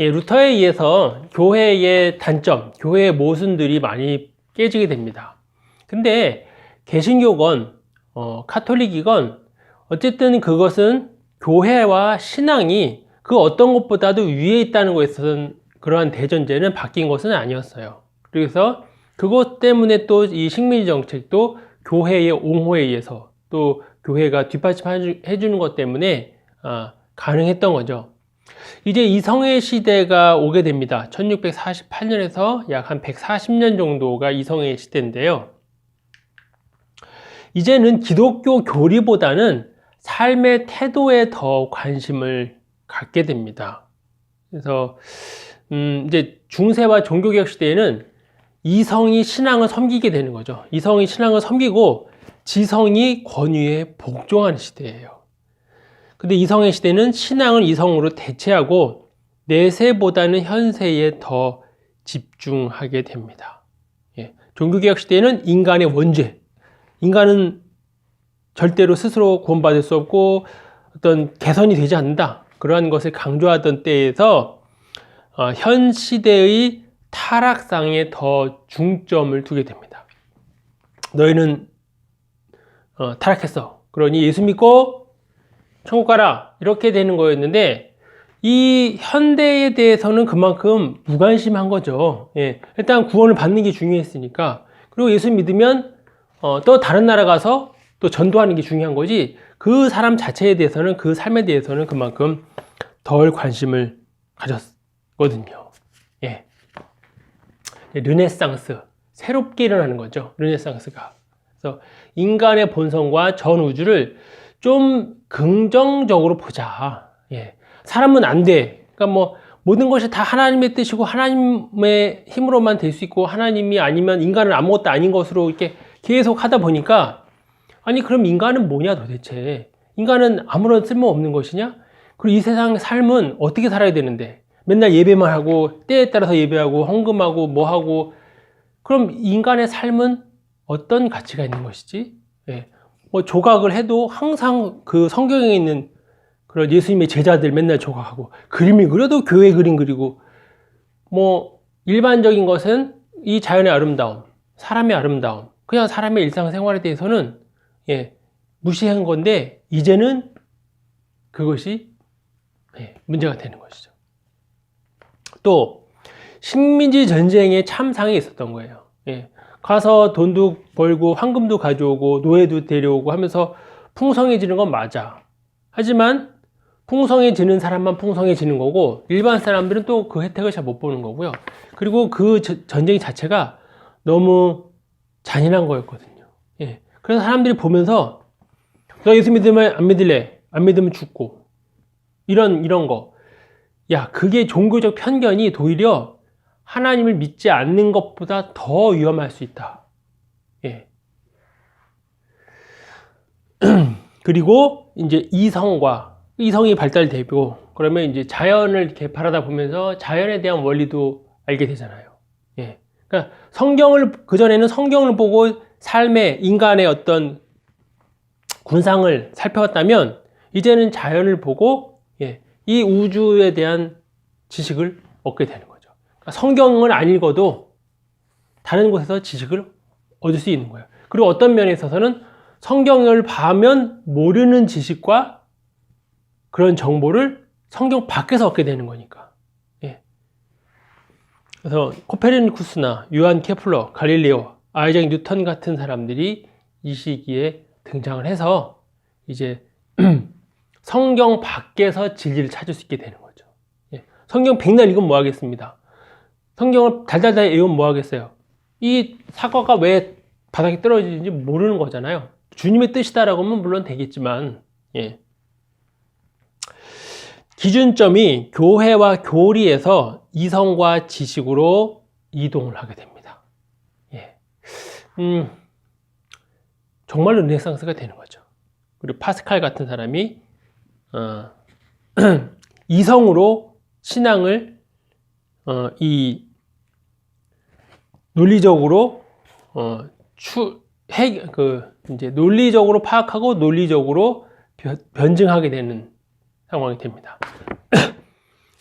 루터에 의해서 교회의 단점, 교회의 모순들이 많이 깨지게 됩니다. 근데 개신교건 카톨릭이건 어쨌든 그것은 교회와 신앙이 그 어떤 것보다도 위에 있다는 것에 있어서는 그러한 대전제는 바뀐 것은 아니었어요. 그래서 그것 때문에 또 이 식민지 정책도 교회의 옹호에 의해서 또 교회가 뒷받침해 주는 것 때문에 가능했던 거죠. 이제 이성의 시대가 오게 됩니다. 1648년에서 약 한 140년 정도가 이성의 시대인데요. 이제는 기독교 교리보다는 삶의 태도에 더 관심을 갖게 됩니다. 그래서 이제 중세와 종교개혁 시대에는 이성이 신앙을 섬기게 되는 거죠. 이성이 신앙을 섬기고 지성이 권위에 복종하는 시대예요. 근데 이성의 시대는 신앙을 이성으로 대체하고 내세보다는 현세에 더 집중하게 됩니다. 종교개혁 시대에는 인간의 원죄, 인간은 절대로 스스로 구원받을 수 없고 어떤 개선이 되지 않는다, 그러한 것을 강조하던 때에서 현 시대의 타락상에 더 중점을 두게 됩니다. 너희는 타락했어, 그러니 예수 믿고 천국 가라, 이렇게 되는 거였는데 이 현대에 대해서는 그만큼 무관심한 거죠. 일단 구원을 받는 게 중요했으니까. 그리고 예수 믿으면 또 다른 나라 가서 또 전도하는 게 중요한 거지, 그 사람 자체에 대해서는, 그 삶에 대해서는 그만큼 덜 관심을 가졌거든요. 르네상스, 새롭게 일어나는 거죠. 르네상스가. 그래서 인간의 본성과 전 우주를 좀 긍정적으로 보자. 사람은 안 돼. 그러니까 뭐 모든 것이 다 하나님의 뜻이고 하나님의 힘으로만 될 수 있고, 하나님이 아니면 인간은 아무것도 아닌 것으로 이렇게 계속 하다 보니까, 아니 그럼 인간은 뭐냐 도대체? 인간은 아무런 쓸모 없는 것이냐? 그리고 이 세상 삶은 어떻게 살아야 되는데? 맨날 예배만 하고 때에 따라서 예배하고 헌금하고 뭐 하고, 그럼 인간의 삶은 어떤 가치가 있는 것이지? 뭐 조각을 해도 항상 그 성경에 있는 그런 예수님의 제자들 맨날 조각하고, 그림을 그려도 교회 그림 그리고, 뭐 일반적인 것은 이 자연의 아름다움, 사람의 아름다움, 그냥 사람의 일상생활에 대해서는 무시한 건데, 이제는 그것이 문제가 되는 것이죠. 또 식민지 전쟁의 참상이 있었던 거예요. 가서 돈도 벌고 황금도 가져오고 노예도 데려오고 하면서 풍성해지는 건 맞아. 하지만 풍성해지는 사람만 풍성해지는 거고, 일반 사람들은 또 그 혜택을 잘 못 보는 거고요. 그리고 그 전쟁 자체가 너무 잔인한 거였거든요. 그래서 사람들이 보면서 너 예수 믿으면 안 믿을래? 안 믿으면 죽고, 이런 거. 야, 그게 종교적 편견이 도리어 하나님을 믿지 않는 것보다 더 위험할 수 있다. 그리고 이제 이성이 발달되고, 그러면 이제 자연을 이렇게 바라다 보면서 자연에 대한 원리도 알게 되잖아요. 그러니까 그전에는 성경을 보고 삶의, 인간의 어떤 군상을 살펴왔다면, 이제는 자연을 보고 이 우주에 대한 지식을 얻게 되는 거죠. 그러니까 성경을 안 읽어도 다른 곳에서 지식을 얻을 수 있는 거예요. 그리고 어떤 면에 있어서는 성경을 봐면 모르는 지식과 그런 정보를 성경 밖에서 얻게 되는 거니까. 그래서 코페르니쿠스나 요한 케플러, 갈릴레오, 아이작 뉴턴 같은 사람들이 이 시기에 등장을 해서 이제 성경 밖에서 진리를 찾을 수 있게 되는 거죠. 성경 백날 읽으면 뭐 하겠습니다. 성경을 달달달 외우면 뭐 하겠어요. 이 사과가 왜 바닥에 떨어지는지 모르는 거잖아요. 주님의 뜻이다라고 하면 물론 되겠지만, 기준점이 교회와 교리에서 이성과 지식으로 이동을 하게 됩니다. 정말로 르네상스가 되는 거죠. 그리고 파스칼 같은 사람이 이성으로 신앙을 이 논리적으로 이제 논리적으로 파악하고 논리적으로 변증하게 되는 상황이 됩니다.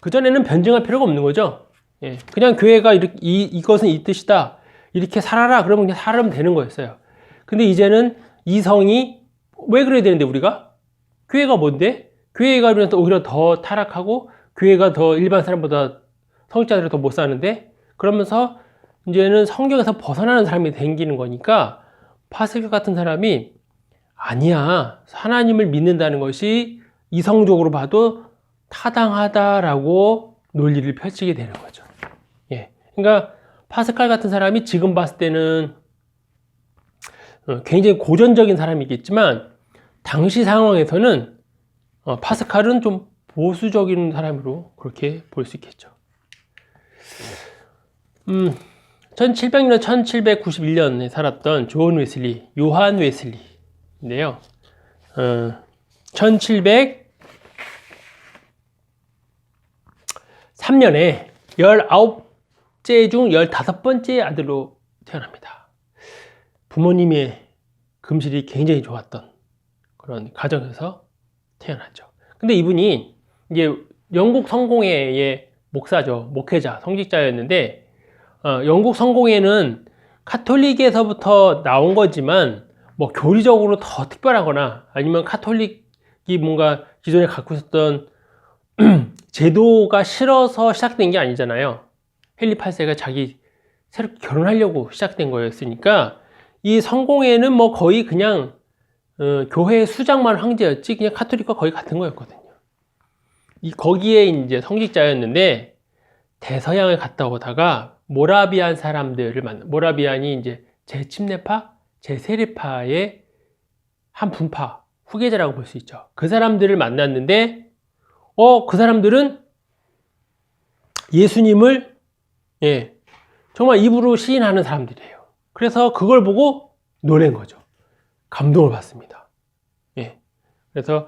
그전에는 변증할 필요가 없는 거죠. 예, 그냥 교회가 이렇게, 이것은 이 뜻이다. 이렇게 살아라. 그러면 그냥 살아면 되는 거였어요. 근데 이제는 이성이 왜 그래야 되는데 우리가? 교회가 뭔데? 교회가 오히려 더 타락하고 교회가 더 일반 사람보다 성직자들이 더 못 사는데 그러면서 이제는 성경에서 벗어나는 사람이 생기는 거니까 파스칼 같은 사람이 아니야. 하나님을 믿는다는 것이 이성적으로 봐도 타당하다라고 논리를 펼치게 되는 거죠. 예. 그러니까 파스칼 같은 사람이 지금 봤을 때는 굉장히 고전적인 사람이겠지만 당시 상황에서는 파스칼은 좀 보수적인 사람으로 그렇게 볼 수 있겠죠. 1700년, 1791년에 살았던 존 웨슬리, 요한 웨슬리인데요. 1703년에 19째 중 15번째 아들로 태어납니다. 부모님의 금실이 굉장히 좋았던 그런 가정에서 태어났죠. 근데 이분이 이제 영국 성공회의 목사죠. 목회자, 성직자였는데 영국 성공회는 카톨릭에서부터 나온 거지만 뭐 교리적으로 더 특별하거나 아니면 카톨릭이 뭔가 기존에 갖고 있었던 제도가 싫어서 시작된 게 아니잖아요. 헨리 8세가 자기 새롭게 결혼하려고 시작된 거였으니까 이 성공회는 뭐 거의 그냥 교회 수장만 황제였지 그냥 카톨릭과 거의 같은 거였거든요. 거기에 이제 성직자였는데 대서양을 갔다 오다가 모라비안 사람들을 모라비안이 이제 제침례파, 제세례파의 한 분파 후계자라고 볼 수 있죠. 그 사람들을 만났는데 그 사람들은 예수님을 정말 입으로 시인하는 사람들이에요. 그래서 그걸 보고 놀란 거죠. 감동을 받습니다. 그래서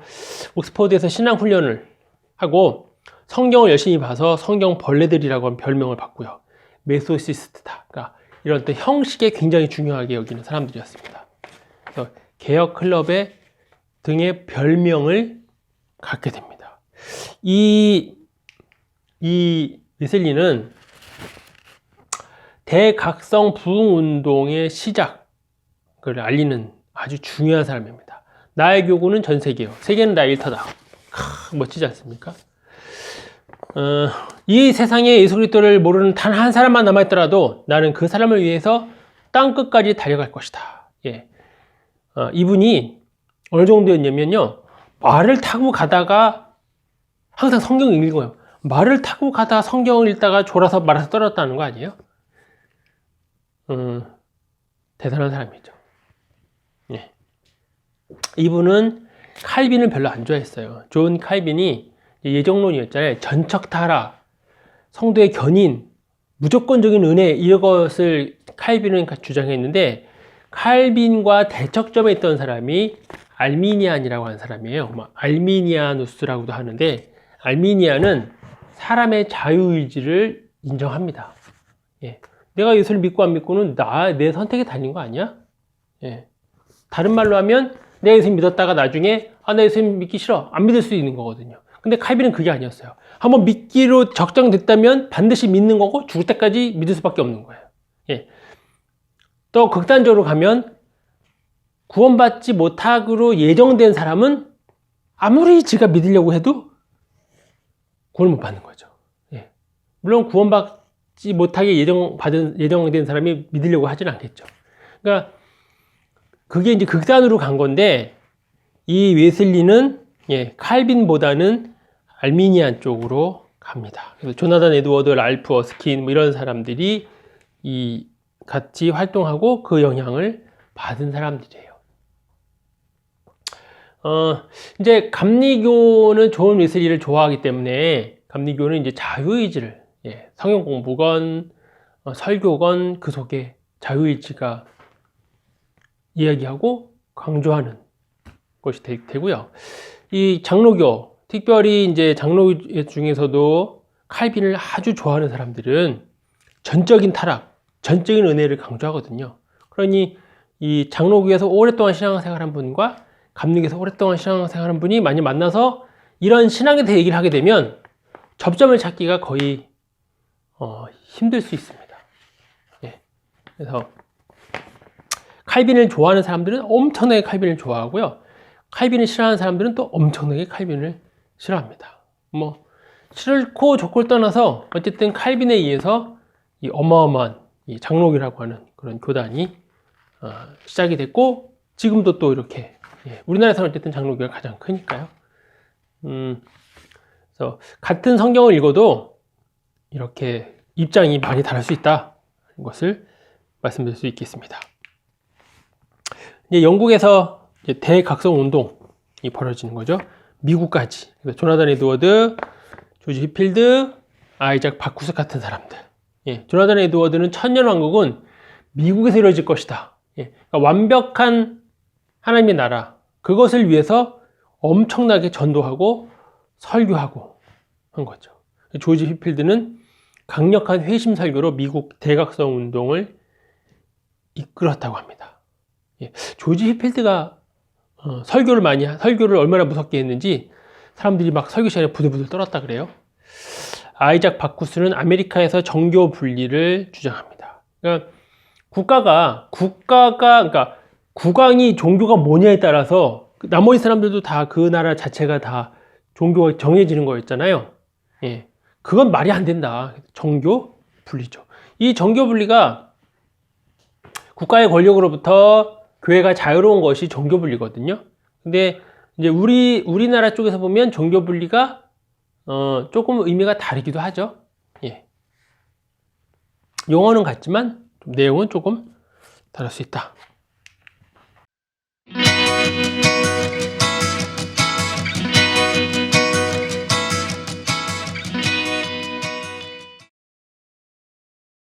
옥스퍼드에서 신앙 훈련을 하고 성경을 열심히 봐서 성경 벌레들이라고 하는 별명을 받고요. 메소시스트다. 그러니까 이런 때 형식에 굉장히 중요하게 여기는 사람들이었습니다. 그래서 개혁 클럽의 등의 별명을 갖게 됩니다. 이 웨슬리는 대각성 부흥 운동의 시작을 알리는 아주 중요한 사람입니다. 나의 교구는 전 세계요. 세계는 나의 일터다. 멋지지 않습니까? 이 세상에 예수 그리스도를 모르는 단 한 사람만 남아있더라도 나는 그 사람을 위해서 땅끝까지 달려갈 것이다. 이분이 어느 정도였냐면요. 말을 타고 가다가 항상 성경을 읽어요. 말을 타고 가다가 성경을 읽다가 졸아서 말아서 떨어졌다는 거 아니에요? 대단한 사람이죠. 이분은 칼빈을 별로 안 좋아했어요. 존 칼빈이 예정론이었잖아요. 전척 타락, 성도의 견인, 무조건적인 은혜 이것을 칼빈은 주장했는데 칼빈과 대척점에 있던 사람이 알미니안이라고 하는 사람이에요. 알미니아누스라고도 하는데 알미니안은 사람의 자유의지를 인정합니다. 내가 예수를 믿고 안 믿고는 내 선택에 달린 거 아니야? 다른 말로 하면 내가 예수 믿었다가 나중에 나 예수 믿기 싫어 안 믿을 수 있는 거거든요. 근데 칼빈은 그게 아니었어요. 한번 믿기로 적정됐다면 반드시 믿는 거고 죽을 때까지 믿을 수밖에 없는 거예요. 또 극단적으로 가면 구원받지 못하기로 예정된 사람은 아무리 지가 믿으려고 해도 구원을 못 받는 거죠. 물론 구원받지 못하게 예정된 사람이 믿으려고 하지는 않겠죠. 그러니까 그게 이제 극단으로 간 건데 이 웨슬리는 칼빈보다는 알미니안 쪽으로 갑니다. 그래서 조나단 에드워드, 랄프 어스킨 이런 사람들이 같이 활동하고 그 영향을 받은 사람들이에요. 이제 감리교는 존 웨슬리를 좋아하기 때문에 감리교는 이제 자유의지를 성경 공부건 설교건 그 속에 자유의지가 이야기하고 강조하는 것이 되고요. 이 장로교, 특별히 이제 장로 중에서도 칼빈을 아주 좋아하는 사람들은 전적인 타락, 전적인 은혜를 강조하거든요. 그러니 이 장로교에서 오랫동안 신앙생활한 분과 감리교에서 오랫동안 신앙생활한 분이 많이 만나서 이런 신앙에 대해 얘기를 하게 되면 접점을 찾기가 거의 힘들 수 있습니다. 예. 그래서 칼빈을 좋아하는 사람들은 엄청나게 칼빈을 좋아하고요. 칼빈을 싫어하는 사람들은 또 엄청나게 칼빈을 싫어합니다. 뭐 싫고 좋고를 떠나서 어쨌든 칼빈에 의해서 이 어마어마한 이 장로교라고 하는 그런 교단이 시작이 됐고 지금도 또 이렇게 우리나라에서는 어쨌든 장로교가 가장 크니까요. 그래서 같은 성경을 읽어도 이렇게 입장이 많이 다를 수 있다는 것을 말씀드릴 수 있겠습니다. 이제 영국에서 이제 대각성 운동이 벌어지는 거죠. 미국까지. 조나단 에드워드, 조지 휘필드, 아이작 바쿠스 같은 사람들. 조나단 에드워드는 천년왕국은 미국에서 이루어질 것이다. 그러니까 완벽한 하나님의 나라, 그것을 위해서 엄청나게 전도하고 설교하고 한 거죠. 조지 휘필드는 강력한 회심 설교로 미국 대각성 운동을 이끌었다고 합니다. 조지 휘필드가 설교를 얼마나 무섭게 했는지 사람들이 막 설교 시간에 부들부들 떨었다 그래요. 아이작 바쿠스는 아메리카에서 정교 분리를 주장합니다. 그러니까 그러니까 국왕이 종교가 뭐냐에 따라서 나머지 사람들도 다 그 나라 자체가 다 종교가 정해지는 거였잖아요. 그건 말이 안 된다. 정교 분리죠. 이 정교 분리가 국가의 권력으로부터 교회가 자유로운 것이 정교 분리거든요. 근데 이제 우리나라 쪽에서 보면 정교 분리가 조금 의미가 다르기도 하죠. 용어는 같지만 내용은 조금 다를 수 있다.